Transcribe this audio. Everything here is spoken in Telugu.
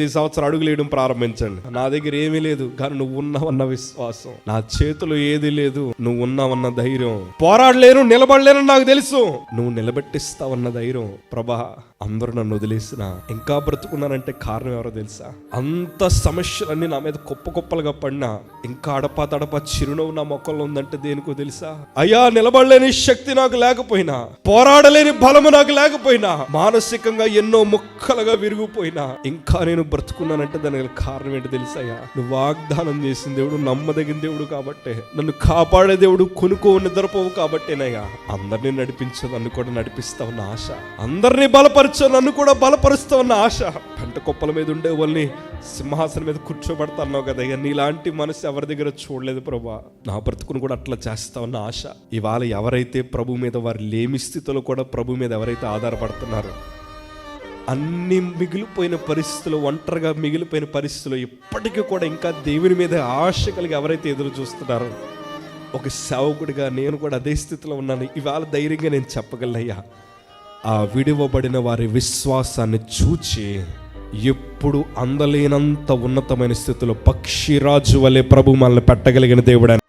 ఈ సంవత్సరం అడుగులేయడం ప్రారంభించండి. నా దగ్గర ఏమీ లేదు, కానీ నువ్వు ఉన్నావన్న విశ్వాసం, నా చేతిలో ఏది లేదు, నువ్వు ఉన్నావన్న ధైర్యం, పోరాడలేను నిలబడలేను నాకు తెలుసు, నువ్వు నిలబెట్టిస్తావన్న ధైర్యం. ప్రభా, అందరూ నన్ను వదిలేసిన ఇంకా బ్రతుకున్నానంటే కారణం ఎవరో తెలుసా? అంత సమస్యలన్నీ నా మీద కుప్పలుగా పడినా ఇంకా అడపా చిరునవ్వు నా మొక్కల్లో ఉందంటే దేనికో తెలుసా? అయ్యా, నిలబడలేని శక్తి నాకు లేకపోయినా, పోరాడలేని బలము నాకు లేకపోయినా, మానసికంగా ఎన్నో ముక్కలుగా విరిగిపోయినా ఇంకా నేను బ్రతుకున్నానంటే దానికి కారణం ఏంటి తెలుసాయా? నువ్వు వాగ్దానం చేసిన దేవుడు, నమ్మదగిన దేవుడు కాబట్టే, నన్ను కాపాడే దేవుడు, కొనుక్కో నిద్రపోవు కాబట్టేనయ్యా. అందరినీ నడిపించు, నన్ను కూడా నడిపిస్తావన్న ఆశ, అందరినీ బలపరచు, నన్ను కూడా బలపరుస్తావన్న ఆశ. పంట కుప్పల మీద ఉండే వాళ్ళని సింహాసనం మీద కూర్చోబడతా అన్నావు కదా, నీలాంటి మనసు ఎవరి దగ్గర చూడలేదు ప్రభా. నా బ్రతుకును కూడా అట్లా చేస్తావన్న ఆశ. ఇవాళ ఎవరైతే ప్రభు మీద, వారి లేమి స్థితిలో కూడా ప్రభు మీద ఎవరైతే ఆధారపడుతున్నారో, అన్ని మిగిలిపోయిన పరిస్థితులు, ఒంటరిగా మిగిలిపోయిన పరిస్థితులు, ఇప్పటికీ కూడా ఇంకా దేవుని మీద ఆశ కలిగి ఎవరైతే ఎదురు చూస్తున్నారో, ఒక సేవకుడిగా నేను కూడా అదే స్థితిలో ఉన్నాను. ఇవాళ ధైర్యంగా నేను చెప్పగలనయ్యా, ఆ విడివబడిన వారి విశ్వాసాన్ని చూచి ఎప్పుడు అందలేనంత ఉన్నతమైన స్థితిలో పక్షిరాజు వలె ప్రభు మనల్ని పెట్టగలిగిన దేవుడు.